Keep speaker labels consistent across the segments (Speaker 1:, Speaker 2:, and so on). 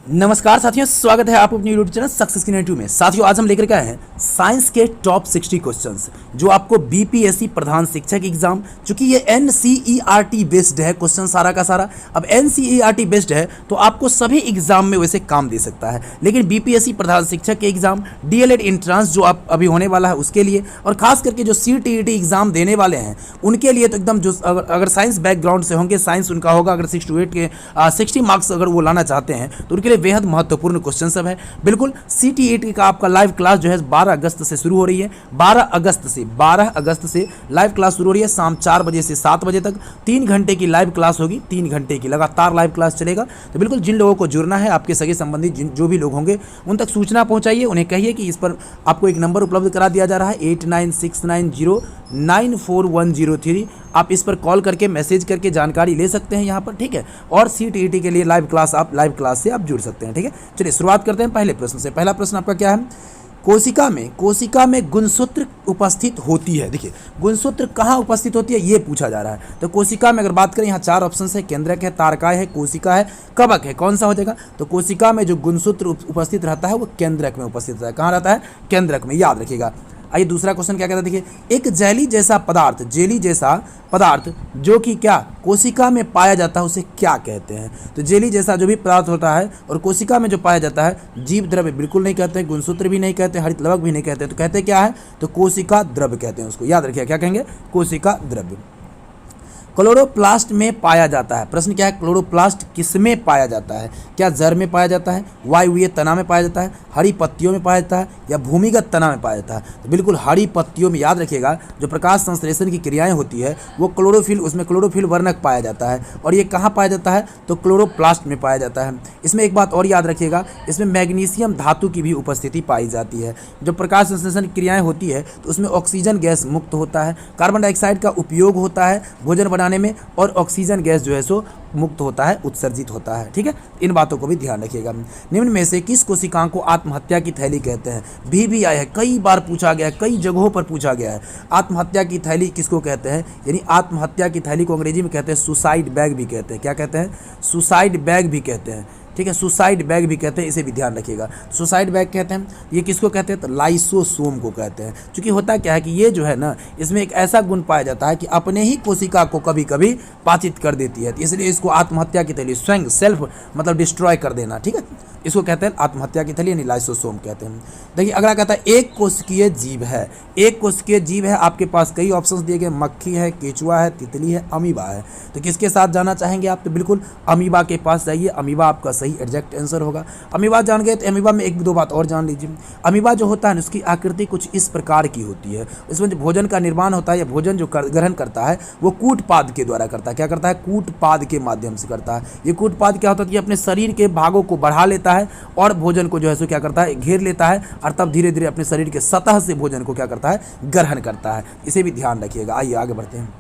Speaker 1: नमस्कार साथियों, स्वागत है आप अपनी यूट्यूब चैनल सक्सेस की 92 में। साथियों, आज हम लेकर के आए हैं साइंस के टॉप 60 क्वेश्चंस जो आपको बीपीएससी प्रधान शिक्षक एग्जाम, चूंकि ये एनसीईआरटी बेस्ड है क्वेश्चन सारा का सारा। अब एनसीईआरटी बेस्ड है तो आपको सभी एग्जाम में वैसे काम दे सकता है, लेकिन बीपीएससी प्रधान शिक्षक के एग्जाम, डीएलएड एंट्रेंस जो आप अभी होने वाला है उसके लिए, और खास करके जो सीटीईटी एग्जाम देने वाले हैं उनके लिए तो एकदम, जो अगर साइंस बैकग्राउंड से होंगे, साइंस उनका होगा, अगर 6 to 8 के 60 मार्क्स अगर वो लाना चाहते हैं तो उनके लिए बेहद महत्वपूर्ण क्वेश्चन सब है। बिल्कुल सीटीईटी का आपका लाइव क्लास जो है 12 अगस्त से शुरू हो रही है। 12 अगस्त से लाइव क्लास शुरू हो रही है, शाम 4 बजे से 7 बजे तक 3 घंटे की लाइव क्लास होगी। 3 घंटे की लगातार लाइव क्लास चलेगा। तो बिल्कुल जिन लोगों को जुड़ना है, आपके सगे संबंधी जो भी लोग होंगे उन तक सूचना पहुंचाइए। उन्हें कहिए कि इस पर आपको एक नंबर उपलब्ध करा दिया जा रहा है 8969094103। आप इस पर कॉल करके मैसेज करके जानकारी ले सकते हैं यहाँ पर, ठीक है। और सीटीईटी के लिए लाइव क्लास से आप जुड़ सकते हैं, ठीक है। चलिए शुरुआत करते हैं पहले प्रश्न से। पहला प्रश्न आपका क्या है? कोशिका में गुणसूत्र उपस्थित होती है। देखिए, गुणसूत्र कहाँ उपस्थित होती है ये पूछा जा रहा है। तो कोशिका में अगर बात करें, यहाँ 4 ऑप्शन है, केंद्रक है, तारकाय है, कोशिका है, कवक है। कौन सा हो जाएगा? तो कोशिका में जो गुणसूत्र उपस्थित रहता है वो केंद्रक में उपस्थित रहता है। कहाँ रहता है? केंद्रक में, याद रखिएगा। आइए दूसरा क्वेश्चन क्या कहता है, देखिए, एक जेली जैसा पदार्थ जो कि क्या कोशिका में पाया जाता है उसे क्या कहते हैं? तो जेली जैसा जो भी पदार्थ होता है और कोशिका में जो पाया जाता है, जीव द्रव्य बिल्कुल नहीं कहते हैं, गुणसूत्र भी नहीं कहते, हरित लवक भी नहीं कहते, तो कहते क्या है? तो कोशिका द्रव्य कहते हैं उसको। याद रखिए, क्या कहेंगे? कोशिका द्रव्य। क्लोरोप्लास्ट में पाया जाता है। प्रश्न क्या है? क्लोरोप्लास्ट किसमें पाया जाता है? क्या जड़ में पाया जाता है, वायवीय तना में पाया जाता है, हरी पत्तियों में पाया जाता है, या भूमिगत तना में पाया जाता है? तो बिल्कुल हरी पत्तियों में। याद रखिएगा, जो प्रकाश संश्लेषण की क्रियाएं होती है वो उसमें क्लोरोफिल वर्णक पाया जाता है। और ये कहाँ पाया जाता है? तो क्लोरोप्लास्ट में पाया जाता है। इसमें एक बात और याद रखिएगा, इसमें मैग्नीशियम धातु की भी उपस्थिति पाई जाती है। जब प्रकाश संश्लेषण की क्रियाएं होती है तो उसमें ऑक्सीजन गैस मुक्त होता है, कार्बन डाइऑक्साइड का उपयोग होता है भोजन बनाने में, और ऑक्सीजन गैस जो है सो मुक्त होता है, उत्सर्जित होता है, ठीक है। इन बातों को भी ध्यान रखिएगा। निम्न में से किस कोशिकाओं को आत्महत्या की थैली कहते हैं? भी आया है, कई बार पूछा गया है, कई जगहों पर पूछा गया है। आत्महत्या की थैली किसको कहते हैं? यानी आत्महत्या की थैली को अंग्रेजी में कहते हैं सुसाइड बैग भी कहते हैं। क्या कहते हैं? सुसाइड बैग भी कहते हैं, ठीक है। सुसाइड बैग भी कहते हैं, इसे भी ध्यान रखिएगा। सुसाइड बैग कहते हैं, ये किसको कहते हैं? तो लाइसोसोम को कहते हैं। क्योंकि होता क्या है कि ये जो है ना, इसमें एक ऐसा गुण पाया जाता है कि अपने ही कोशिका को कभी कभी पाचित कर देती है, इसलिए इसको आत्महत्या की थैली, स्वयं सेल्फ मतलब डिस्ट्रॉय कर देना, ठीक है, इसको कहते हैं आत्महत्या की थैली, यानी लाइसोसोम कहते हैं। देखिए अगला कहता है एक कोशिकीय जीव है। एक कोशिकीय जीव है, आपके पास कई ऑप्शंस दिए गए, मक्खी है, केचुआ है, तितली है, अमीबा है। तो किसके साथ जाना चाहेंगे आप? तो बिल्कुल अमीबा के पास जाइए। अमीबा आपका सही एग्जैक्ट आंसर होगा। अमीबा जान गए तो अमीबा में एक दो बात और जान लीजिए। अमीबा जो होता है उसकी आकृति कुछ इस प्रकार की होती है। इसमें जो भोजन का निर्माण होता है या भोजन जो ग्रहण करता है वो कूटपाद के द्वारा करता है। क्या करता है? कूटपाद के माध्यम से करता है। ये कूटपाद क्या होता है कि अपने शरीर के भागों को बढ़ा लेता है और भोजन को जो है सो क्या करता है? घेर लेता है, और तब धीरे धीरे अपने शरीर के सतह से भोजन को क्या करता है? ग्रहण करता है। इसे भी ध्यान रखिएगा। आइए आगे बढ़ते हैं।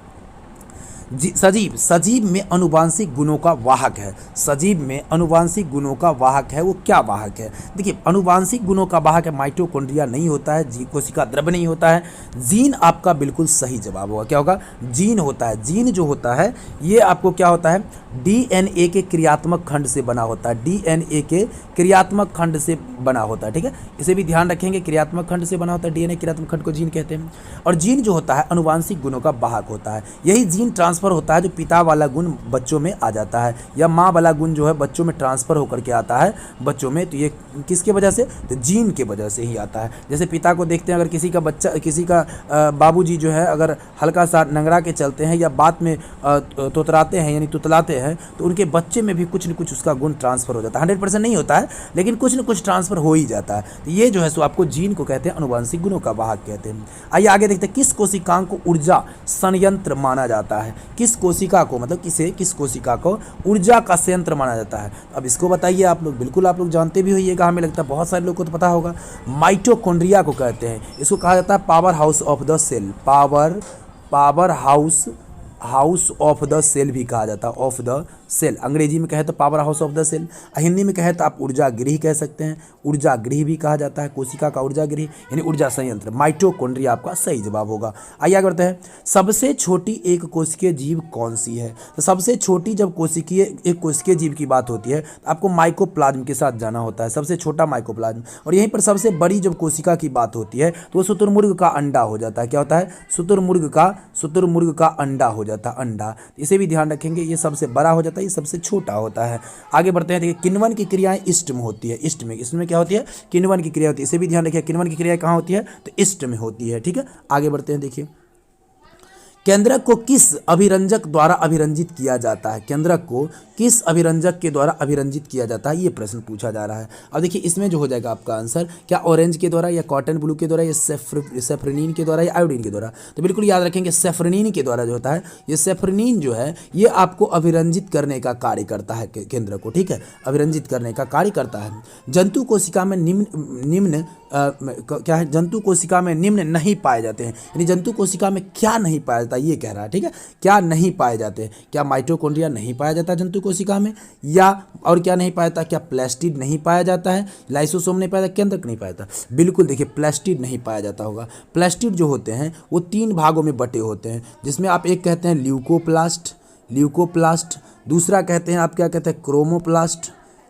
Speaker 1: सजीव में अनुवांशिक गुणों का वाहक है। सजीव में अनुवांशिक गुणों का वाहक है, वो क्या वाहक है? देखिए, अनुवांशिक गुणों का वाहक है माइटोकॉन्ड्रिया नहीं होता है, कोशिका द्रव्य नहीं होता है, जीन आपका बिल्कुल सही जवाब होगा। क्या होगा? जीन होता है। जीन जो होता है ये आपको क्या होता है? डीएनए के क्रियात्मक खंड से बना होता है। डीएनए के क्रियात्मक खंड से बना होता है, ठीक है। इसे भी ध्यान रखेंगे, क्रियात्मक खंड से बना होता है। डीएनए क्रियात्मक खंड को जीन कहते हैं। और जीन जो होता है अनुवांशिक गुणों का वाहक होता है। यही जीन ट्रांसफर होता है जो पिता वाला गुण बच्चों में आ जाता है, या माँ वाला गुण जो है बच्चों में ट्रांसफर होकर के आता है बच्चों में। तो ये किसके वजह से? तो जीन के वजह से ही आता है। जैसे पिता को देखते हैं, अगर किसी का बच्चा, किसी का बाबूजी जो है अगर हल्का सा नंगरा के चलते हैं या बात में तोतराते हैं यानी तुतलाते हैं, तो उनके बच्चे में भी कुछ न कुछ उसका गुण ट्रांसफर हो जाता है। 100% नहीं होता है, लेकिन कुछ न कुछ ट्रांसफर हो ही जाता है। तो ये जो है सो आपको जीन को कहते हैं, अनुवांशिक गुणों का वाहक कहते हैं। आइए आगे देखते हैं। किस कोशिकांग को ऊर्जा संयंत्र माना जाता है? किस कोशिका को, मतलब किस कोशिका को ऊर्जा का संयंत्र माना जाता है? अब इसको बताइए आप लोग, बिल्कुल आप लोग जानते भी होइएगा, हमें लगता है बहुत सारे लोग को तो पता होगा। माइटोकॉन्ड्रिया को कहते हैं। इसको कहा जाता है powerhouse of the cell. Powerhouse of the cell भी कहा जाता है, ऑफ द सेल, अंग्रेजी में कहे तो powerhouse of the cell, Hindi में कहे तो आप ऊर्जा गृह कह सकते हैं, ऊर्जा गृह भी कहा जाता है, कोशिका का ऊर्जा गृह यानी ऊर्जा संयंत्र, माइटोकॉन्ड्रिया आपका सही जवाब होगा। आइए आगे बढ़ते हैं। सबसे छोटी एक कोशिकीय जीव कौन सी है? तो सबसे छोटी जब एक कोशिकीय जीव की बात होती है तो आपको माइकोप्लाज्म के साथ जाना होता है, सबसे छोटा माइकोप्लाज्म। और यहीं पर सबसे बड़ी जब कोशिका की बात होती है तो वो शुतुरमुर्ग का अंडा हो जाता है। क्या होता है? शुतुरमुर्ग का अंडा हो जाता है, अंडा। इसे भी ध्यान रखेंगे, ये सबसे बड़ा हो जाता है, ये सबसे छोटा होता है। आगे बढ़ते हैं। देखिए किण्वन की क्रियाएं इष्ट में होती है, इष्ट में, इसमें क्या होती है? किण्वन की क्रिया होती है। इसे भी ध्यान रखिए, किण्वन की क्रिया कहाँ होती है? तो इष्ट में होती है। ठीक है, आगे बढ़ते हैं। देखिए केंद्रक को किस अभिरंजक द्वारा अभिरंजित किया जाता है? केंद्रक को किस अभिरंजक के द्वारा अभिरंजित किया जाता है, ये प्रश्न पूछा जा रहा है। अब देखिए इसमें जो हो जाएगा आपका आंसर, क्या ऑरेंज के द्वारा या कॉटन ब्लू के द्वारा या सेफ्रनिन के द्वारा या आयोडीन के द्वारा? तो बिल्कुल याद रखेंगे सेफ्रनिन के द्वारा जो होता है, ये सेफ्रनिन जो है ये आपको अभिरंजित करने का कार्य करता है केंद्र को। ठीक है, अभिरंजित करने का कार्य करता है। जंतु कोशिका में निम्न क्या है? जंतु कोशिका में निम्न नहीं पाए जाते हैं, यानी जंतु कोशिका में क्या नहीं पाया जाता ये कह रहा है। ठीक है, क्या नहीं पाए जाते? क्या माइटोकॉन्ड्रिया नहीं पाया जाता जंतु कोशिका में, या और क्या नहीं पाया जाता? क्या प्लास्टिड नहीं पाया जाता है, लाइसोसोम नहीं पाया जाता, केंद्रक नहीं पाया जाता? बिल्कुल देखिए प्लास्टिड नहीं पाया जाता होगा। प्लास्टिड जो होते हैं वो 3 भागों में बटे होते हैं, जिसमें आप एक कहते हैं ल्यूकोप्लास्ट, दूसरा कहते हैं आप क्या कहते हैं?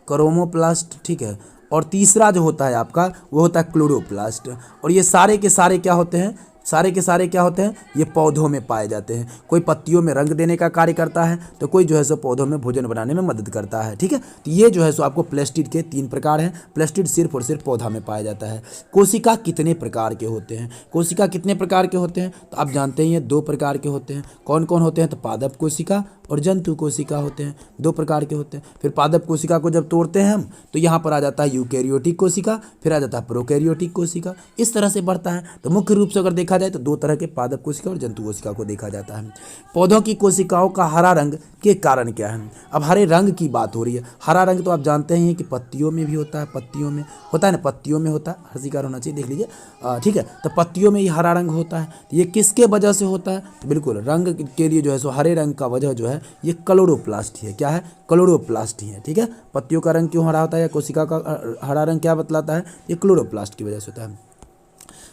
Speaker 1: क्रोमोप्लास्ट। ठीक है, और तीसरा जो होता है आपका वो होता है क्लोरोप्लास्ट। और ये सारे के सारे क्या होते हैं? सारे के सारे क्या होते हैं? ये पौधों में पाए जाते हैं। कोई पत्तियों में रंग देने का कार्य करता है तो कोई जो है सो पौधों में भोजन बनाने में मदद करता है। ठीक है, तो ये जो है सो आपको प्लास्टिड के 3 प्रकार हैं। प्लास्टिड सिर्फ और सिर्फ पौधा में पाया जाता है। कोशिका कितने प्रकार के होते हैं? कोशिका कितने प्रकार के होते हैं? तो आप जानते हैं ये 2 प्रकार के होते हैं। कौन कौन होते हैं? तो पादप कोशिका और जंतु कोशिका होते हैं, 2 प्रकार के होते हैं। फिर पादप कोशिका को जब तोड़ते हैं हम तो यहाँ पर आ जाता है यूकैरियोटिक कोशिका, फिर आ जाता है प्रोकैरियोटिक कोशिका, इस तरह से बढ़ता है। तो मुख्य रूप से अगर देखा जाए तो 2 तरह के पादप कोशिका और जंतु कोशिका को देखा जाता है। पौधों की कोशिकाओं का हरा रंग के कारण क्या है? अब हरे रंग की बात हो रही है। हरा रंग तो आप जानते हैं कि पत्तियों में भी होता है, पत्तियों में होता है ना, पत्तियों में होता है, हर शिकार होना चाहिए, देख लीजिए। ठीक है, तो पत्तियों में ये हरा रंग होता है। ये किसके वजह से होता है? तो बिल्कुल रंग के लिए जो है सो हरे रंग का वजह जो है ये क्लोरोप्लास्ट ही है। क्या है? क्लोरोप्लास्ट ही है। ठीक है, पत्तियों का रंग क्यों हरा होता है या कोशिका का हरा रंग क्या बतलाता है? ये क्लोरोप्लास्ट की वजह से होता है।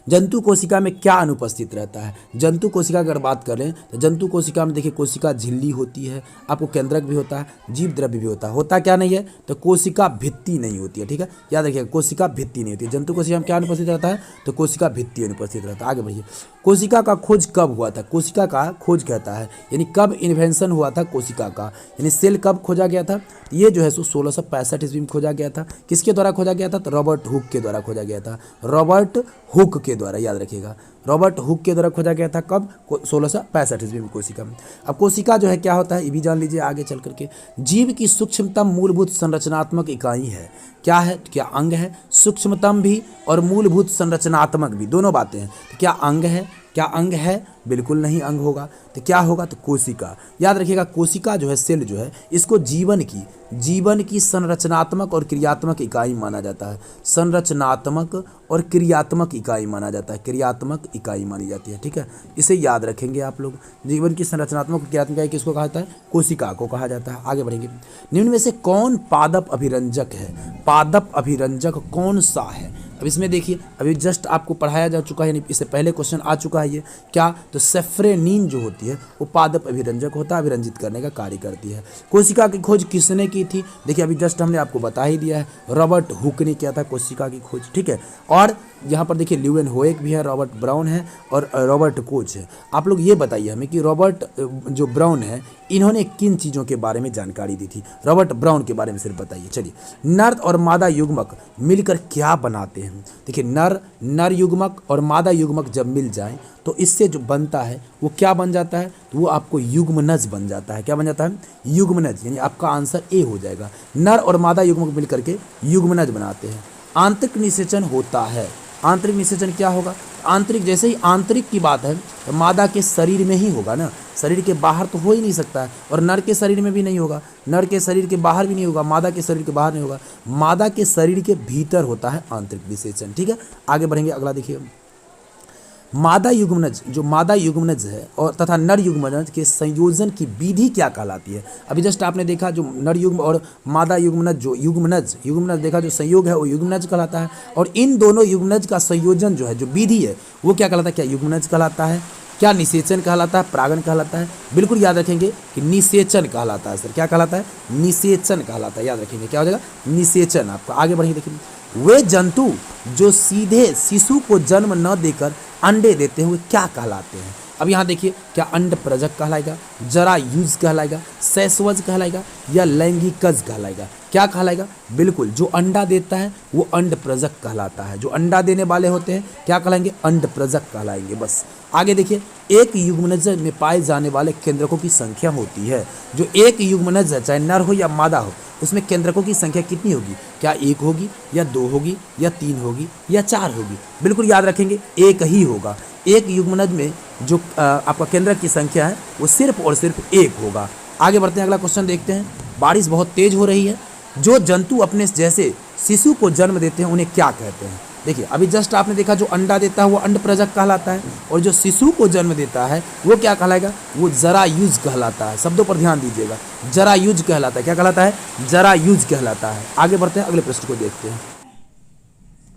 Speaker 1: जंतु कोशिका में क्या अनुपस्थित रहता है? जंतु कोशिका अगर बात करें तो जंतु कोशिका में देखिए कोशिका झिल्ली होती है, आपको केंद्रक भी होता है, जीव द्रव्य भी होता है। होता क्या नहीं है? तो कोशिका भित्ति नहीं होती है। ठीक है, याद रखिएगा कोशिका भित्ति नहीं होती है। जंतु कोशिका में क्या अनुपस्थित रहता है? तो कोशिका भित्ति अनुपस्थित रहता है। आगे बढ़िए। कोशिका का खोज कब हुआ था? कोशिका का खोज कहता है यानी कब इन्वेंशन हुआ था कोशिका का, यानी सेल कब खोजा गया था? ये जो है सो 1665 ईस्वी में खोजा गया था। किसके द्वारा खोजा गया था? तो रॉबर्ट हुक के द्वारा खोजा गया था। रॉबर्ट हुक के द्वारा, याद रखिएगा, रॉबर्ट हुक के द्वारा खोजा गया था। कब? 1665 ईस्वी में कोशिका में। अब कोशिका जो है क्या होता है ये भी जान लीजिए आगे चल करके। जीव की सूक्ष्मतम मूलभूत संरचनात्मक इकाई है। क्या है? क्या अंग है? सूक्ष्मतम भी और मूलभूत संरचनात्मक भी, दोनों बातें हैं। तो क्या अंग है? क्या अंग है? बिल्कुल नहीं अंग होगा। तो क्या होगा? तो कोशिका। याद रखिएगा कोशिका जो है, सेल जो है, इसको जीवन की संरचनात्मक और क्रियात्मक इकाई माना जाता है। संरचनात्मक और क्रियात्मक इकाई माना जाता है, क्रियात्मक इकाई मानी जाती है। ठीक है, इसे याद रखेंगे आप लोग। जीवन की संरचनात्मक और क्रियात्मक इकाई किसको कहा जाता है? कोशिका को कहा जाता है। आगे बढ़ेंगे। निम्न में से कौन पादप अभिरंजक है? पादप अभिरंजक कौन सा है? अब इसमें देखिए अभी जस्ट आपको पढ़ाया जा चुका है, यानी इससे पहले क्वेश्चन आ चुका है ये। क्या? तो सेफ्रेनिन जो होती है वो पादप अभिरंजक होता है, अभिरंजित करने का कार्य करती है। कोशिका की खोज किसने की थी? देखिए अभी जस्ट हमने आपको बता ही दिया है, रॉबर्ट हुक ने किया था कोशिका की खोज। ठीक है, और यहाँ पर देखिए ल्यूवेनहोएक भी है, रॉबर्ट ब्राउन है और रॉबर्ट कोच है। आप लोग ये बताइए हमें कि रॉबर्ट जो ब्राउन है इन्होंने किन चीज़ों के बारे में जानकारी दी थी? रॉबर्ट ब्राउन के बारे में सिर्फ बताइए। चलिए, नर और मादा युग्मक मिलकर क्या बनाते हैं? देखिए नर युग्मक और मादा युग्मक जब मिल जाएं तो इससे जो बनता है वो क्या बन जाता है? तो वो आपको युग्मनज बन जाता है। क्या बन जाता है? युग्मनज, यानी आपका आंसर ए हो जाएगा। नर और मादा युग्मक मिलकर के युग्मनज बनाते हैं। आंतरिक निषेचन होता है। आंतरिक निषेचन क्या होगा? आंतरिक, जैसे ही आंतरिक की बात है तो मादा के शरीर में ही होगा ना, शरीर के बाहर तो हो ही नहीं सकता है, और नर के शरीर में भी नहीं होगा, नर के शरीर के बाहर भी नहीं होगा, मादा के शरीर के बाहर नहीं होगा, मादा के शरीर के भीतर होता है आंतरिक निषेचन। ठीक है, आगे बढ़ेंगे। अगला देखिए, मादा युग्मनज, जो मादा युग्मनज है और तथा नर युग्मनज के संयोजन की विधि क्या कहलाती है? अभी जस्ट आपने देखा जो नर युग्म और मादा युग्मनज, जो युग्मनज देखा जो संयोग है वो युग्मनज कहलाता है, और इन दोनों युग्मनज का संयोजन जो है, जो विधि है, वो क्या कहलाता है? क्या युग्मनज कहलाता है? क्या निषेचन कहलाता है? परागण कहलाता है? बिल्कुल याद रखेंगे कि निषेचन कहलाता है सर। क्या कहलाता है? निषेचन कहलाता है, याद रखेंगे। क्या हो जाएगा? निषेचन। आपका आगे बढ़ेंगे, देखिए वे जंतु जो सीधे शिशु को जन्म न देकर अंडे देते हैं वे क्या कहलाते हैं? अब यहाँ देखिए, क्या अंड प्रजक कहलाएगा, जरायुज कहलाएगा, शैशवज कहलाएगा, या लैंगिकज कहलाएगा? क्या कहलाएगा? बिल्कुल, जो अंडा देता है वो अंड प्रजक कहलाता है। जो अंडा देने वाले होते हैं क्या कहलाएंगे? अंड प्रजक कहलाएंगे। बस आगे देखिए, एक युग्मनज में पाए जाने वाले केंद्रकों की संख्या होती है। जो एक युग्मनज है, चाहे नर हो या मादा हो, उसमें केंद्रकों की संख्या कितनी होगी? क्या एक होगी, या दो होगी, या तीन होगी, या चार होगी? बिल्कुल याद रखेंगे, एक ही होगा। एक युग्मनज में जो आपका केंद्रक की संख्या है वो सिर्फ और सिर्फ एक होगा। आगे बढ़ते हैं, अगला क्वेश्चन देखते हैं। बारिश बहुत तेज हो रही है, जो जंतु अपने जैसे शिशु को जन्म देते हैं उन्हें क्या कहते हैं? देखिए, अभी जस्ट आपने देखा जो अंडा देता है वो अंड प्रजक कहलाता है, और जो शिशु को जन्म देता है वो क्या कहलाएगा? वो जरायुज कहलाता है। शब्दों पर ध्यान दीजिएगा, जरायुज कहलाता है। क्या कहलाता है? जरायुज कहलाता है। आगे बढ़ते हैं, अगले प्रश्न को देखते हैं।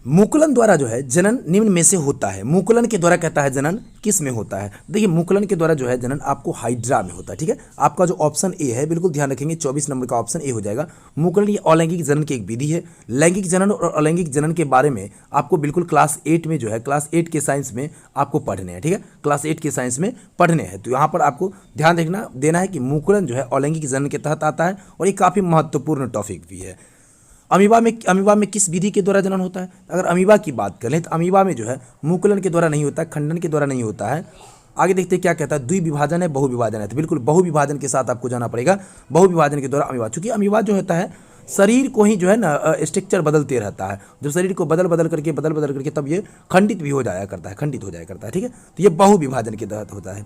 Speaker 1: मुकुलन द्वारा जो है जनन निम्न में से होता है। मुकुलन के द्वारा कहता है जनन किस में होता है? देखिए, मुकुलन के द्वारा जो है जनन आपको हाइड्रा में होता है। ठीक है, आपका जो ऑप्शन ए है, बिल्कुल ध्यान रखेंगे, 24 नंबर का ऑप्शन ए हो जाएगा। मुकुलन ये अलैंगिक जनन की एक विधि है। लैंगिक जनन और अलैंगिक जनन के बारे में आपको बिल्कुल क्लास 8 में जो है, क्लास 8 के साइंस में आपको पढ़ने हैं। ठीक है, क्लास 8 के साइंस में पढ़ने हैं। तो यहाँ पर आपको ध्यान देना है कि मुकुलन जो है अलैंगिक जनन के तहत आता है, और ये काफ़ी महत्वपूर्ण टॉपिक भी है। अमीबा में किस विधि के द्वारा जनन होता है? अगर अमीबा की बात करें तो अमीबा में जो है मुकुलन के द्वारा नहीं होता है, खंडन के द्वारा नहीं होता है। आगे देखते हैं क्या कहता है, द्विविभाजन है, बहुविभाजन है। तो बिल्कुल बहुविभाजन के साथ आपको जाना पड़ेगा, बहुविभाजन के द्वारा अमीबा। चूंकि अमीबा जो होता है शरीर को ही जो है ना स्ट्रक्चर बदलते रहता है, जब शरीर को बदल बदल करके तब ये खंडित भी हो जाया करता है, खंडित हो जाया करता है। ठीक है, तो ये बहुविभाजन के तहत होता है।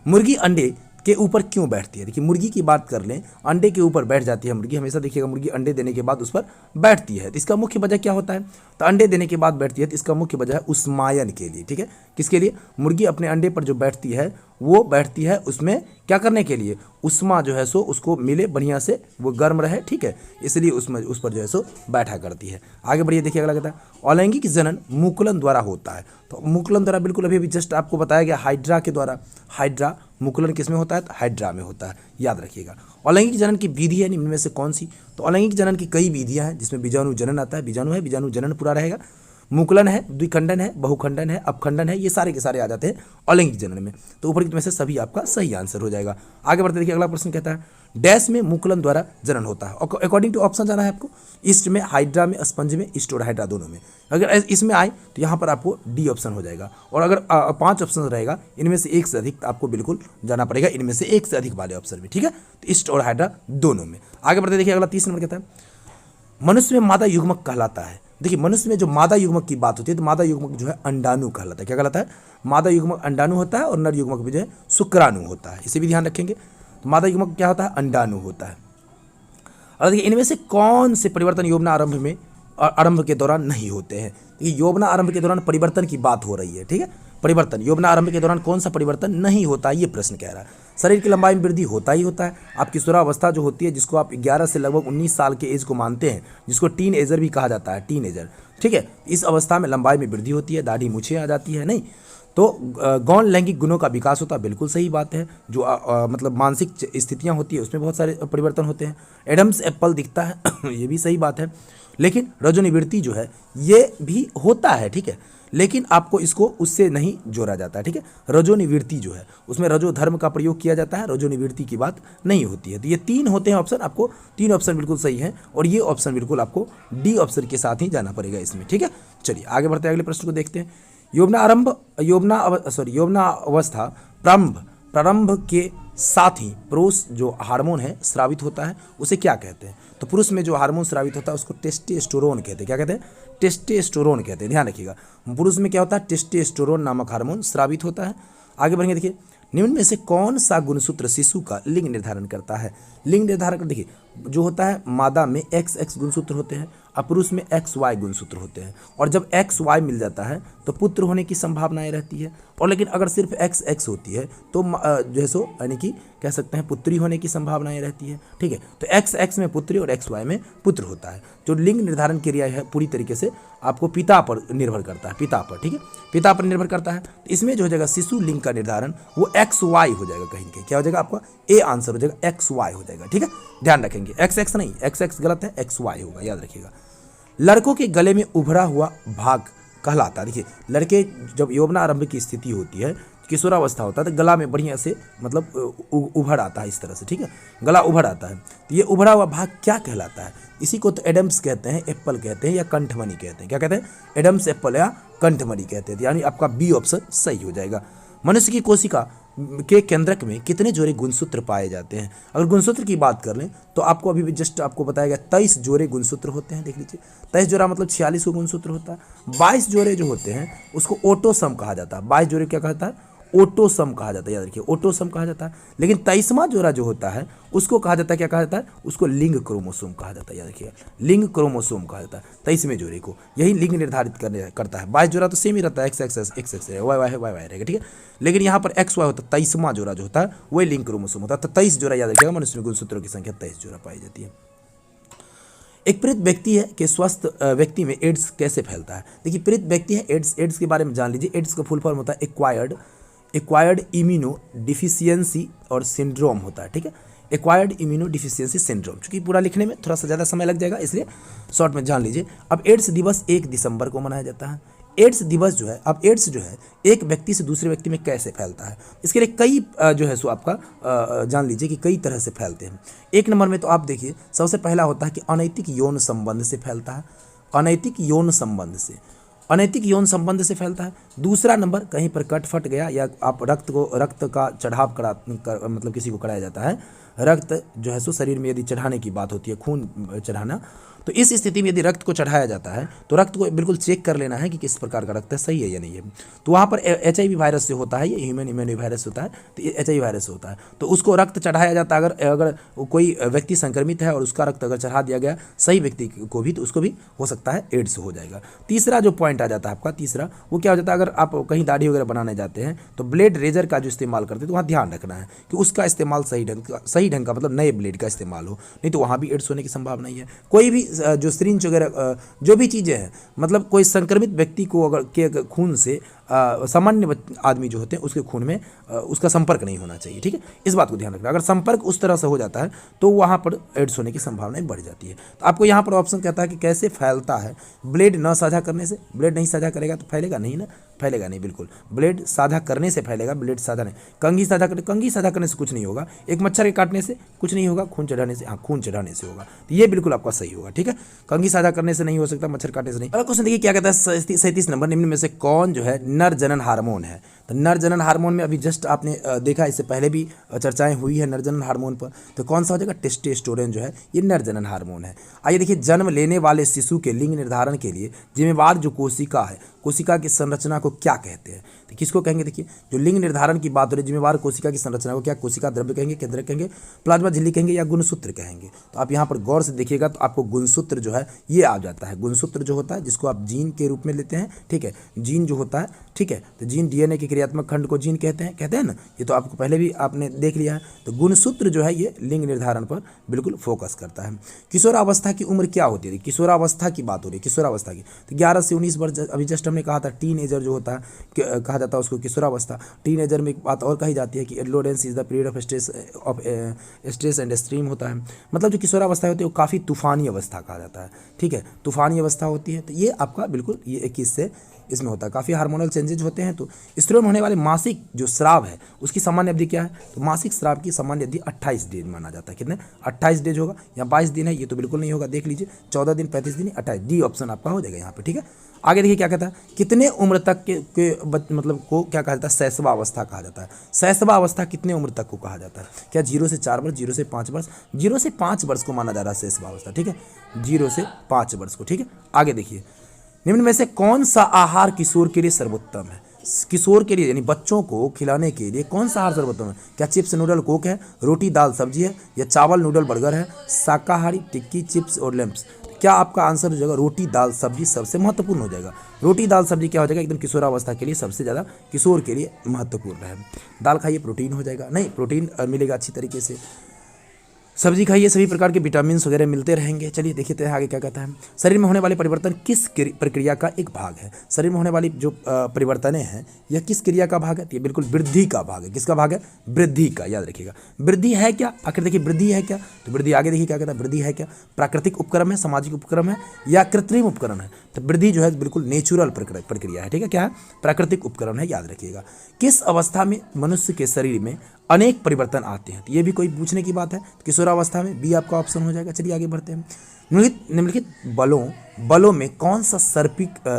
Speaker 1: मुर्गी अंडे के ऊपर क्यों बैठती है? देखिए, मुर्गी की बात कर लें, अंडे के ऊपर बैठ जाती है मुर्गी। हमेशा देखिएगा, मुर्गी अंडे देने के बाद उस पर बैठती है। तो इसका मुख्य वजह क्या होता है? तो अंडे देने के बाद बैठती है, तो इसका मुख्य वजह है उष्मायन के लिए। ठीक है, किसके लिए? मुर्गी अपने अंडे पर जो बैठती है वो बैठती है उसमें क्या करने के लिए? उष्मा जो है सो उसको मिले बढ़िया से, वो गर्म रहे। ठीक है, इसलिए उसमें उस पर जो है सो बैठा करती है। आगे बढ़िए, देखिए अगला कहता है अलैंगिक जनन मुकुलन द्वारा होता है। तो मुकुलन द्वारा बिल्कुल अभी जस्ट आपको बताया गया हाइड्रा के द्वारा। हाइड्रा मुकुलन किस में होता है? तो हाइड्रा में होता है, याद रखिएगा। अलैंगिक जनन की विधि है निम्न में से कौन सी? तो अलैंगिक जनन की कई विधियां हैं, जिसमें बीजाणु जनन आता है। बीजाणु है, बीजाणु जनन पूरा रहेगा। मुकुलन है, द्विखंडन है, बहुखंडन है, अपखंडन है, ये सारे के सारे आ जाते हैं अलैंगिक जनन में। तो ऊपर में से सभी आपका सही आंसर हो जाएगा। आगे बढ़ते देखिए, अगला प्रश्न कहता है डैश में मुकुलन द्वारा जनन होता है। अकॉर्डिंग टू ऑप्शन जाना है आपको, ईस्ट में, हाइड्रा में, स्पंज में, ईस्ट और हाइड्रा दोनों में। अगर इसमें आए तो यहाँ पर आपको डी ऑप्शन हो जाएगा, और अगर 5 ऑप्शन रहेगा, इनमें से एक से अधिक आपको बिल्कुल जाना पड़ेगा, इनमें से एक से अधिक वाले ऑप्शन में। ठीक है, तो ईस्ट और हाइड्रा दोनों में। आगे बढ़ते देखिए, अगला 30 नंबर कहता है मनुष्य में मादा युग्मक कहलाता है। देखिए, मनुष्य में जो मादा युग्मक की बात होती है तो मादा युग्मक जो है अंडाणु कहलाता है। क्या कहलाता है? मादा युग्मक अंडाणु होता है, और नर युग्मक भी जो है शुक्राणु होता है। इसे भी ध्यान रखेंगे। तो मादा युग्मक क्या होता है? अंडाणु होता है। और देखिए, इनमें से कौन से परिवर्तन यौवना आरंभ के दौरान नहीं होते हैं? देखिए, यौवना आरंभ के दौरान परिवर्तन की बात हो रही है। ठीक है, परिवर्तन यौवना आरंभ के दौरान कौन सा परिवर्तन नहीं होता है, ये प्रश्न कह रहा है। शरीर की लंबाई में वृद्धि होता ही होता है। आपकी किशोरावस्था जो होती है, जिसको आप 11 से लगभग 19 साल के एज को मानते हैं, जिसको टीन एजर भी कहा जाता है, टीन एजर। ठीक है, इस अवस्था में लंबाई में वृद्धि होती है, दाढ़ी मूछें आ जाती है, नहीं तो गौण लैंगिक गुणों का विकास होता है। बिल्कुल सही बात है। जो मतलब मानसिक स्थितियां होती है उसमें बहुत सारे परिवर्तन होते हैं। एडम्स एप्पल दिखता है ये भी सही बात है। लेकिन रजोनिवृत्ति जो है ये भी होता है। ठीक है, लेकिन आपको इसको उससे नहीं जोड़ा जाता है। ठीक है, रजोनिवृत्ति जो है उसमें रजो धर्म का प्रयोग किया जाता है, रजोनिवृत्ति की बात नहीं होती है। तो ये 3 होते हैं ऑप्शन, आपको 3 ऑप्शन बिल्कुल सही है, और ये ऑप्शन बिल्कुल आपको डी ऑप्शन के साथ ही जाना पड़ेगा इसमें। ठीक है, चलिए आगे बढ़ते हैं, अगले प्रश्न को देखते हैं। यौवना अवस्था प्रारंभ के साथ ही पुरुष जो हार्मोन है स्रावित होता है, उसे क्या कहते हैं? तो पुरुष में जो हार्मोन स्रावित होता है उसको टेस्टोस्टेरोन कहते हैं। क्या कहते हैं? टेस्टोस्टेरोन कहते हैं, ध्यान रखिएगा। पुरुष में क्या होता है? टेस्टोस्टेरोन नामक हार्मोन स्रावित होता है। आगे बढ़ेंगे, देखिए निम्न में से कौन सा गुणसूत्र शिशु का लिंग निर्धारण करता है? लिंग निर्धारण देखिए जो होता है, मादा में XX गुणसूत्र होते हैं, और पुरुष में XY गुणसूत्र होते हैं। और जब XY मिल जाता है तो पुत्र होने की संभावनाएं रहती है। और लेकिन अगर सिर्फ XX होती है तो जो है सो यानी कि कह सकते हैं पुत्री होने की संभावनाएं रहती है। ठीक है, तो XX में पुत्री और XY में पुत्र होता है। जो लिंग निर्धारण क्रिया है पूरी तरीके से आपको पिता पर निर्भर करता है, पिता पर। ठीक है, पिता पर निर्भर करता है। तो इसमें जो हो जाएगा शिशु लिंग का निर्धारण वो XY हो जाएगा। कहीं कहीं क्या हो जाएगा आपका ए आंसर हो जाएगा XY हो जाएगा। ठीक है, ध्यान रखेंगे, XX नहीं, XX गलत है, XY होगा, याद रखिएगा। लड़कों के गले में उभरा हुआ भाग कहलाता है। देखिए लड़के जब यौवनारंभ की स्थिति होती है, किशोरावस्था होता है, तो गला में बढ़िया से मतलब उभर आता है इस तरह से। ठीक है, गला उभर आता है। तो ये उभरा हुआ भाग क्या कहलाता है? इसी को तो एडम्स कहते हैं, एप्पल कहते हैं या कंठमणि कहते हैं। क्या कहते हैं? एडम्स, एप्पल या कंठमणि कहते हैं। यानी आपका बी ऑप्शन सही हो जाएगा। मनुष्य की कोशिका के केंद्रक में कितने जोड़े गुणसूत्र पाए जाते हैं? अगर गुणसूत्र की बात कर लें तो आपको अभी भी जस्ट आपको बताया गया 23 जोड़े गुणसूत्र होते हैं। देख लीजिए 23 जोड़ा मतलब 46 को गुणसूत्र होता है। 22 जोड़े जो होते हैं उसको ओटोसम कहा जाता है। 22 जोड़े क्या कहता है? ओटोसम कहा जाता है, याद रखिए, ओटोसम कहा जाता है। लेकिन 23वां जोड़ा जो होता है उसको कहा जाता है, क्या कहा जाता है? उसको लिंग क्रोमोसोम कहा जाता है, याद रखिए, लिंग क्रोमोसोम कहा जाता है 23वें जोड़े को। यही लिंग निर्धारित करता है। 22 जोड़ा तो सेम ही रहता है, XX है, YY है, YY रहेगा। ठीक है, लेकिन यहाँ पर XY होता है। 23वां जोड़ा जो होता है वही लिंग क्रोमोसोम होता है। तो 23 जोड़ा याद रखिएगा, मनुष्य में गुणसूत्रों की संख्या 23 जोड़ा पाई जाती है। एक पीड़ित व्यक्ति है कि स्वस्थ व्यक्ति में एड्स कैसे फैलता है? देखिए पीड़ित व्यक्ति है, एड्स के बारे में जान लीजिए। एड्स का फुल फॉर्म होता है एक्वायर्ड इम्यूनो डिफिशियंसी और सिंड्रोम होता है। ठीक है, एक्वायर्ड इम्यूनो डिफिशियंसी सिंड्रोम। चूंकि पूरा लिखने में थोड़ा सा ज़्यादा समय लग जाएगा, इसलिए शॉर्ट में जान लीजिए। अब एड्स दिवस 1 दिसंबर को मनाया जाता है। एड्स दिवस जो है, अब एड्स जो है एक व्यक्ति से दूसरे व्यक्ति में कैसे फैलता है? इसके लिए कई जो है सो आपका जान लीजिए कि कई तरह से फैलते हैं। 1 नंबर में तो आप देखिए सबसे पहला होता है कि अनैतिक यौन संबंध से फैलता है। अनैतिक यौन संबंध से फैलता है। दूसरा नंबर कहीं पर कट फट गया या आप रक्त का चढ़ाव मतलब किसी को कराया जाता है। रक्त जो है सो शरीर में यदि चढ़ाने की बात होती है, खून चढ़ाना, तो इस स्थिति में यदि रक्त को चढ़ाया जाता है तो रक्त को बिल्कुल चेक कर लेना है कि किस प्रकार का रक्त है, सही है या नहीं है। तो वहाँ पर HIV वायरस से होता है, ये ह्यूमन इम्यूनो वायरस होता है, तो HIV वायरस होता है, तो उसको रक्त चढ़ाया जाता है। अगर कोई व्यक्ति संक्रमित है और उसका रक्त अगर चढ़ा दिया गया सही व्यक्ति को भी, तो उसको भी हो सकता है एड्स हो जाएगा। तीसरा जो पॉइंट आ जाता है आपका, तीसरा वो क्या हो जाता है? अगर आप कहीं दाढ़ी वगैरह बनाने जाते हैं तो ब्लेड रेजर का जो इस्तेमाल करते हैं तो वहाँ ध्यान रखना है कि उसका इस्तेमाल सही ढंग का मतलब नए ब्लेड का इस्तेमाल हो, नहीं तो वहाँ भी एड्स होने की संभावना ही है। कोई भी जो सिरिंज वगैरह जो भी चीज़ें हैं, मतलब कोई संक्रमित व्यक्ति को अगर के खून से सामान्य आदमी जो होते हैं उसके खून में उसका संपर्क नहीं होना चाहिए। ठीक है, इस बात को ध्यान रखना। अगर संपर्क उस तरह से हो जाता है तो वहाँ पर एड्स होने की संभावनाएं बढ़ जाती है। तो आपको यहाँ पर ऑप्शन कहता है कि कैसे फैलता है? ब्लेड न साझा करने से। ब्लेड नहीं साझा करेगा तो फैलेगा नहीं ना, फैलेगा नहीं, बिल्कुल। ब्लेड साझा करने से फैलेगा, ब्लेड साझा नहीं। कंघी साझा करने से कुछ नहीं होगा। एक मच्छर के काटने से कुछ नहीं होगा। खून चढ़ाने से, हाँ, खून चढ़ाने से होगा। तो ये बिल्कुल आपका सही होगा। ठीक है, कंघी साझा करने से नहीं हो सकता, मच्छर काटने से नहीं। अगला क्वेश्चन देखिए क्या कहता है, 37 नंबर, निम्न में से कौन जो है नर जनन हार्मोन है? तो नर जनन हार्मोन में अभी जस्ट आपने देखा, इससे पहले भी चर्चाएं हुई है नर जनन हार्मोन पर। तो कौन सा हो जाएगा? टेस्टोस्टेरोन जो है ये नर जनन हार्मोन है। आइए देखिए, जन्म लेने वाले शिशु के लिंग निर्धारण के लिए जिम्मेवार जो कोशिका है, कोशिका की संरचना को क्या कहते हैं? तो किसको कहेंगे? देखिए जो लिंग निर्धारण की बात हो रही है, जिम्मेवार कोशिका की संरचना को क्या कोशिका द्रव्य कहेंगे, केंद्रक कहेंगे, प्लाज्मा झिल्ली कहेंगे या गुणसूत्र कहेंगे? तो आप यहाँ पर गौर से देखिएगा तो आपको गुणसूत्र जो है ये आ जाता है। गुणसूत्र जो होता है जिसको आप जीन के रूप में लेते हैं। ठीक है, जीन जो होता है, ठीक है, तो जीन DNA के क्रियात्मक खंड को जीन कहते हैं ना, ये तो आपको पहले भी आपने देख लिया है। तो गुणसूत्र जो है ये लिंग निर्धारण पर बिल्कुल फोकस करता है। किशोरावस्था की उम्र क्या होती है? किशोरावस्था की बात हो रही है, किशोरावस्था की, तो 11 से 19 वर्ष, अभी जस्ट हमने कहा था टीनेजर जो होता है कहा जाता है उसको किशोरावस्था। टीनेजर में एक बात और कही जाती है कि adolescence is the period of stress and stream होता है। मतलब जो किशोरावस्था होती है वो काफ़ी तूफानी अवस्था कहा जाता है। ठीक है, तूफानी अवस्था होती है। तो ये आपका बिल्कुल ये 21 से इसमें होता है, काफ़ी हार्मोनल चेंजेज होते हैं। तो स्त्रियों में होने वाले मासिक जो स्राव है उसकी सामान्य अवधि क्या है? तो मासिक स्राव की सामान्य अवधि 28 दिन माना जाता है। कितने? 28 डेज होगा या 22 दिन है, ये तो बिल्कुल नहीं होगा, देख लीजिए 14 दिन, 35 दिन, 28। डी ऑप्शन आपका हो जाएगा यहाँ पे। ठीक है, आगे देखिए क्या कहता है, कितने उम्र तक के मतलब को क्या कहा जाता है? शैशवा अवस्था कहा जाता है। शैशवा अवस्था कितने उम्र तक को कहा जाता है? क्या 0 से 4 वर्ष, 0 से 5 वर्ष? 0 से 5 वर्ष को माना जा रहा है शैशवा अवस्था। ठीक है, 0 से 5 वर्ष को। ठीक है, आगे देखिए, निम्न में से कौन सा आहार किशोर के लिए सर्वोत्तम है? किशोर के लिए यानी बच्चों को खिलाने के लिए कौन सा आहार सर्वोत्तम है? क्या चिप्स नूडल कोक है, रोटी दाल सब्जी है, या चावल नूडल बर्गर है, शाकाहारी टिक्की चिप्स और लैम्प्स? क्या आपका आंसर हो जाएगा रोटी दाल सब्जी सबसे महत्वपूर्ण हो जाएगा। रोटी दाल सब्जी क्या हो जाएगा, एकदम किशोरावस्था के लिए सबसे ज़्यादा, किशोर के लिए महत्वपूर्ण है। दाल खाइए प्रोटीन हो जाएगा, नहीं प्रोटीन मिलेगा अच्छी तरीके से। सब्जी खाइए, सभी प्रकार के विटामिन वगैरह मिलते रहेंगे। चलिए देखिए तो आगे क्या कहता है। शरीर में होने वाले परिवर्तन किस प्रक्रिया का एक भाग है। शरीर में होने वाली जो परिवर्तनें हैं यह किस क्रिया का भाग है, तो ये बिल्कुल वृद्धि का भाग है। किसका भाग है, वृद्धि का, याद रखिएगा। वृद्धि है क्या, आखिर देखिए वृद्धि है क्या, तो वृद्धि आगे देखिए क्या कहता है। वृद्धि है क्या, प्राकृतिक उपक्रम है, सामाजिक उपक्रम है या कृत्रिम उपकरण है। तो वृद्धि जो है बिल्कुल नेचुरल प्रक्रिया है, ठीक है। क्या है, प्राकृतिक उपकरण है, याद रखिएगा। किस अवस्था में मनुष्य के शरीर में अनेक परिवर्तन आते हैं, तो ये भी कोई पूछने की बात है। तो किशोरावस्था में बी आपका ऑप्शन हो जाएगा। चलिए आगे बढ़ते हैं। निम्नलिखित बलों में कौन सा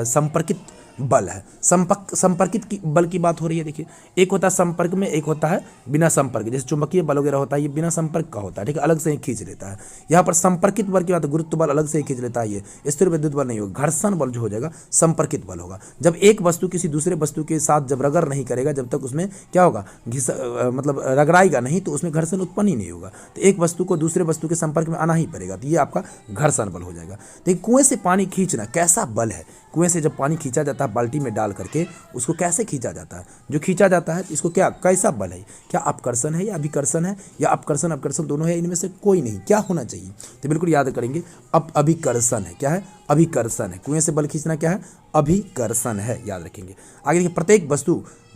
Speaker 1: संपर्कित बल है। संपर्कित की बल की बात हो रही है। देखिए एक होता है संपर्क में, एक होता है बिना संपर्क, जैसे चुंबकीय बल वगैरह होता है, ये बिना संपर्क का होता है, ठीक है, अलग से ही खींच लेता है। यहाँ पर संपर्कित बल की बात है, गुरुत्व बल अलग से ही खींच लेता है, ये स्थिर विद्युत बल नहीं होगा। घर्षण बल जो हो जाएगा संपर्कित बल होगा। जब एक वस्तु किसी दूसरे वस्तु के साथ जब रगड़ नहीं करेगा, जब तक उसमें क्या होगा, मतलब रगड़ाएगा नहीं, तो उसमें घर्षण उत्पन्न ही नहीं होगा। तो एक वस्तु को दूसरे वस्तु के संपर्क में आना ही पड़ेगा, तो ये आपका घर्षण बल हो जाएगा। देखिए कुएं से पानी खींचना कैसा बल है। कुएं से जब पानी खींचा जाता है बाल्टी में डाल करके, उसको कैसे खींचा जाता है, जो खींचा जाता है इसको क्या, कैसा बल है, क्या अपकर्षण है या अभिकर्षण है, या अपकर्षण दोनों है, इनमें से कोई नहीं, क्या होना चाहिए, तो बिल्कुल याद करेंगे अभिकर्षण है। क्या है, अभिकर्षण है। कुएं से बल खींचना क्या है, अभिकर्षण है, याद रखेंगे। आगे देखिए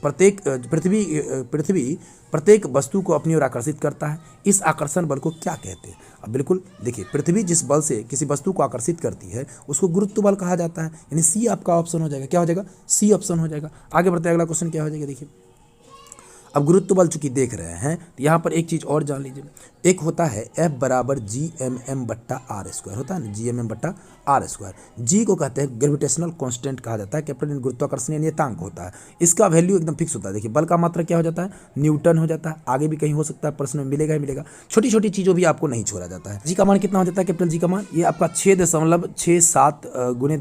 Speaker 1: पृथ्वी प्रत्येक वस्तु को अपनी ओर आकर्षित करता है, इस आकर्षण बल को क्या कहते हैं। अब बिल्कुल देखिए पृथ्वी जिस बल से किसी वस्तु को आकर्षित करती है उसको गुरुत्व बल कहा जाता है, यानी सी आपका ऑप्शन हो जाएगा। क्या हो जाएगा, सी ऑप्शन हो जाएगा। आगे बढ़ते अगला क्वेश्चन क्या हो जाएगा। देखिए अब गुरुत्व बल चूंकि देख रहे हैं तो यहाँ पर एक चीज़ और जान लीजिए। एक होता है F बराबर GMM/r² होता है ना, GMM/r²। जी को कहते हैं ग्रेविटेशनल कांस्टेंट कहा जाता है, कैपिटल गुरुत्वाकर्षणीय नियतांक होता है। इसका वैल्यू एकदम फिक्स होता है। देखिए बल का मात्रक क्या हो जाता है, न्यूटन हो जाता है। आगे भी कहीं हो सकता है, प्रश्न में मिलेगा ही मिलेगा। छोटी छोटी चीज़ों भी आपको नहीं छोड़ा जाता है। जी का मान कितना हो जाता है, कैपिटल जी का मान ये आपका 6.67 ×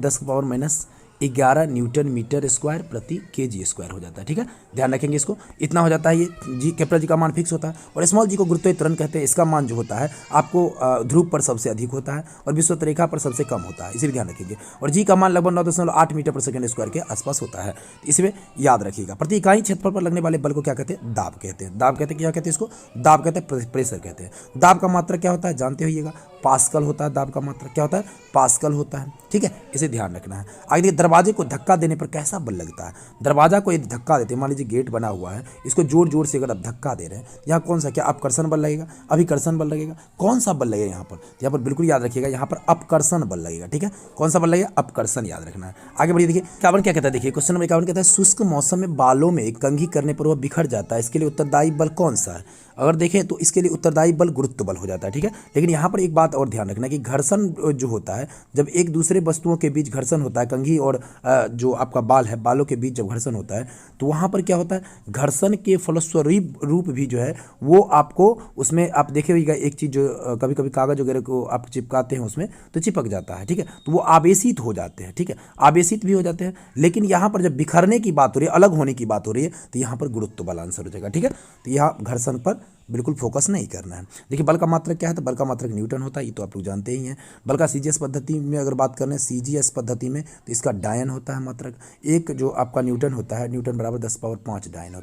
Speaker 1: 10⁻11 न्यूटन मीटर स्क्वायर प्रति kg स्क्वायर हो जाता है, ठीक है, ध्यान रखेंगे इसको। इतना हो जाता है, ये जी कैपिटल जी का मान फिक्स होता है। और स्मॉल जी को गुरुत्वीय त्वरण कहते हैं। इसका मान जो होता है आपको ध्रुव पर सबसे अधिक होता है और विषुवत रेखा पर सबसे कम होता है, इसे भी ध्यान रखेंगे। और जी का मान लगभग 9.8 मीटर प्रति सेकंड स्क्वायर के आसपास होता है, इसमें याद रखिएगा। प्रति इकाई क्षेत्रफल पर लगने वाले बल को क्या कहते हैं, दाब कहते हैं। दाब कहते हैं, क्या कहते हैं इसको, दाब कहते हैं, प्रेशर कहते हैं। दाब का मात्रा क्या होता है जानते होइएगा, पास्कल होता है। दाब का मात्रा क्या होता है, पास्कल होता है, ठीक है, इसे ध्यान रखना है। आगे देखिए दरवाजे को धक्का देने पर कैसा बल लगता है। दरवाजा को यदि धक्का देते हैं, मान लीजिए गेट बना हुआ है, इसको जोर जोर से अगर आप धक्का दे रहे हैं, यहाँ कौन सा, क्या अपकर्षण बल लगेगा, अभिकर्षण बल लगेगा, कौन सा बल लगेगा यहाँ पर, यहाँ पर बिल्कुल याद रखिएगा, यहाँ पर अपकर्षण बल लगेगा, ठीक है, कौन सा बल लगेगा, अपकर्षण, याद रखना है। आगे बढ़िए। देखिए 51 क्या कहता है, देखिए क्वेश्चन नंबर 51 कहता है शुष्क मौसम में बालों में कंघी करने पर वह बिखर जाता है, इसके लिए उत्तरदायी बल कौन सा है। अगर देखें तो इसके लिए उत्तरदायी बल गुरुत्व बल हो जाता है, ठीक है। लेकिन यहाँ पर एक बात और ध्यान रखना कि घर्षण जो होता है, जब एक दूसरे वस्तुओं के बीच घर्षण होता है, कंघी और जो आपका बाल है, बालों के बीच जब घर्षण होता है तो वहाँ पर क्या होता है, घर्षण के फलस्वरूप रूप भी जो है वो आपको उसमें आप देखे होगा एक चीज़ जो कभी कभी कागज वगैरह को आप चिपकाते हैं उसमें तो चिपक जाता है, ठीक है, तो वो आवेशित हो जाते हैं, ठीक है, आवेशित भी हो जाते हैं। लेकिन यहाँ पर जब बिखरने की बात हो रही है, अलग होने की बात हो रही है, तो यहाँ पर गुरुत्व बल आंसर हो जाएगा, ठीक है। तो यहाँ घर्षण पर बिल्कुल फोकस नहीं करना है। देखिए बल का मात्रक क्या है, तो बल का मात्रक न्यूटन होता है, ये तो आप लोग जानते ही हैं। बल का सीजीएस पद्धति में अगर बात करें, सीजीएस पद्धति में, तो इसका डायन होता है मात्रक। एक जो आपका न्यूटन होता है, न्यूटन बराबर 10⁵ डायन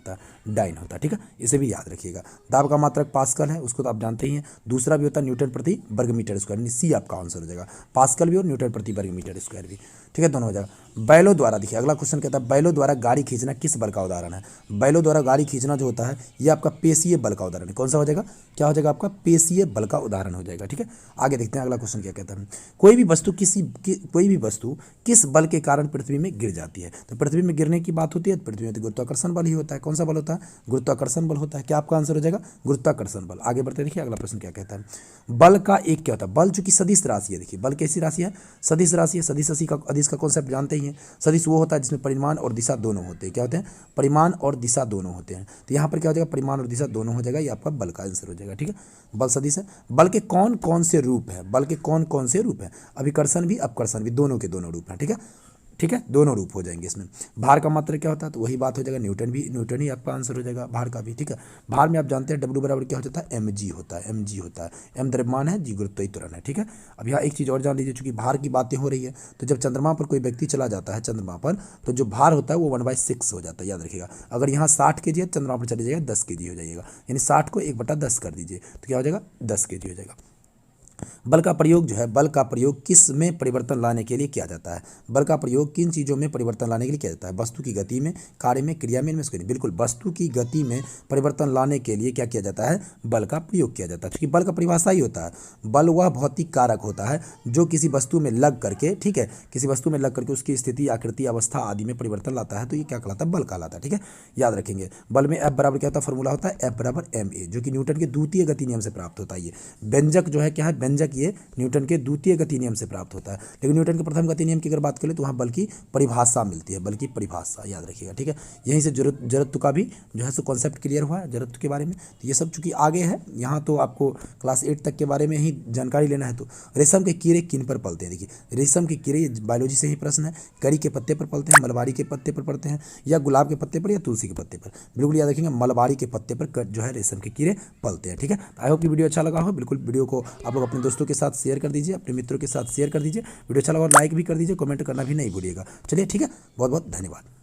Speaker 1: होता है, ठीक है, इसे भी याद रखिएगा। दाब का मात्रक पास्कल है, उसको तो आप जानते ही हैं। दूसरा भी होता है न्यूटन प्रति वर्ग मीटर स्क्वायर, यानी सी आपका आंसर हो जाएगा, पास्कल भी और न्यूटन प्रति वर्ग मीटर स्क्वायर भी, ठीक है, दोनों हो जाएगा। बैलों द्वारा, देखिए अगला क्वेश्चन कहता है बैलों द्वारा गाड़ी खींचना किस बल का उदाहरण है। बैलों द्वारा गाड़ी खींचना जो होता है ये आपका पेशीय बल का उदाहरण है। कौन सा हो जाएगा, क्या हो जाएगा, आपका पेशीय बल का उदाहरण हो जाएगा, ठीक है। आगे देखते हैं अगला क्वेश्चन क्या कहता है। कोई भी वस्तु किस बल के कारण पृथ्वी में गिर जाती है। तो पृथ्वी में गिरने की बात होती है, पृथ्वी में तो गुरुत्वाकर्षण बल ही होता है। कौन सा बल होता है, गुरुत्वाकर्षण बल होता है। क्या आपका आंसर हो जाएगा, गुरुत्वाकर्षण बल। आगे बढ़ते देखिए अगला प्रश्न क्या कहता है। बल का एक क्या होता है, बल चूंकि सदिश राशि है। देखिए बल कैसी राशि है, सदिश राशि है। सदिश राशि का अदिश का कॉन्सेप्ट जानते ही हैं। सदिश वो होता है जिसमें परिमाण और दिशा दोनों होते हैं। क्या होते हैं, परिमाण और दिशा दोनों होते हैं। तो यहाँ पर क्या हो जाएगा, परिमाण और दिशा दोनों हो जाएगा, ये आपका बल का आंसर हो जाएगा, ठीक है। बल सदिश है। बल के कौन कौन से रूप है, बल के कौन कौन से रूप है, अभिकर्षण भी अपकर्षण भी, दोनों के दोनों रूप हैं, ठीक है। ठीक है, दोनों रूप हो जाएंगे इसमें। भार का मात्रक क्या होता है, तो वही बात हो जाएगा, न्यूटन ही आपका आंसर हो जाएगा भार का भी। ठीक है, भार में आप जानते हैं W बराबर क्या हो जाता है, mg होता है, mg होता है। m द्रव्यमान है, g गुरुत्वीय त्वरण है। ठीक है, अब यहाँ एक चीज़ और जान लीजिए, चूंकि भार की बातें हो रही है, तो जब चंद्रमा पर कोई व्यक्ति चला जाता है चंद्रमा पर, तो जो भार होता है वो 1/6 हो जाता है, याद रखिएगा। अगर यहाँ 60 kg है, चंद्रमा पर चले जाएगा 10 kg हो जाएगा, यानी 60 को 1/10 कर दीजिए तो क्या हो जाएगा, 10 kg हो जाएगा। बल का प्रयोग जो है, बल का प्रयोग किस में परिवर्तन लाने के लिए किया जाता है, बल का प्रयोग किन चीज़ों में परिवर्तन लाने के लिए किया जाता है, वस्तु की गति में, कार्य में, क्रिया में, इनमें से बिल्कुल वस्तु की गति में परिवर्तन लाने के लिए क्या किया जाता है, बल का प्रयोग किया जाता है। क्योंकि बल का परिभाषा ही होता है, बल वह भौतिक कारक होता है जो किसी वस्तु में लग करके, ठीक है, किसी वस्तु में लग करके उसकी स्थिति, आकृति, अवस्था आदि में परिवर्तन लाता है, तो ये क्या कहलाता है, बल कहलाता है। ठीक है, याद रखेंगे। बल में F बराबर क्या होता है, फॉर्मूला होता है F बराबर ma, जो कि न्यूटन के द्वितीय गति नियम से प्राप्त होता है। ये व्यंजक जो है क्या है, व्यंजक ये न्यूटन के द्वितीय गति नियम से प्राप्त होता है। लेकिन न्यूटन के प्रथम गति नियम की अगर बात करें तो वहाँ बल की परिभाषा मिलती है, बल की परिभाषा याद रखिएगा। ठीक है, यहीं से जड़त्व का भी जो है सो कॉन्सेप्ट क्लियर हुआ है, जड़त्व के बारे में। तो ये सब चूंकि आगे है, यहाँ तो आपको क्लास 8 तक के बारे में ही जानकारी लेना है। तो रेशम के कीड़े किन पर पलते हैं, देखिए रेशम के कीड़े बायोलॉजी से ही प्रश्न है, करी के पत्ते पर पलते हैं, मलबारी के पत्ते पर पलते हैं, या गुलाब के पत्ते पर, या तुलसी के पत्ते पर। बिल्कुल याद रखेंगे, मलबारी के पत्ते पर जो है रेशम के कीड़े पलते हैं। ठीक है, आई होप कि वीडियो अच्छा लगा हो। बिल्कुल वीडियो को आप लोग अपने दोस्तों के साथ शेयर कर दीजिए, अपने मित्रों के साथ शेयर कर दीजिए। वीडियो अच्छा लगा और लाइक भी कर दीजिए, कमेंट करना भी नहीं भूलिएगा। चलिए ठीक है, बहुत बहुत धन्यवाद।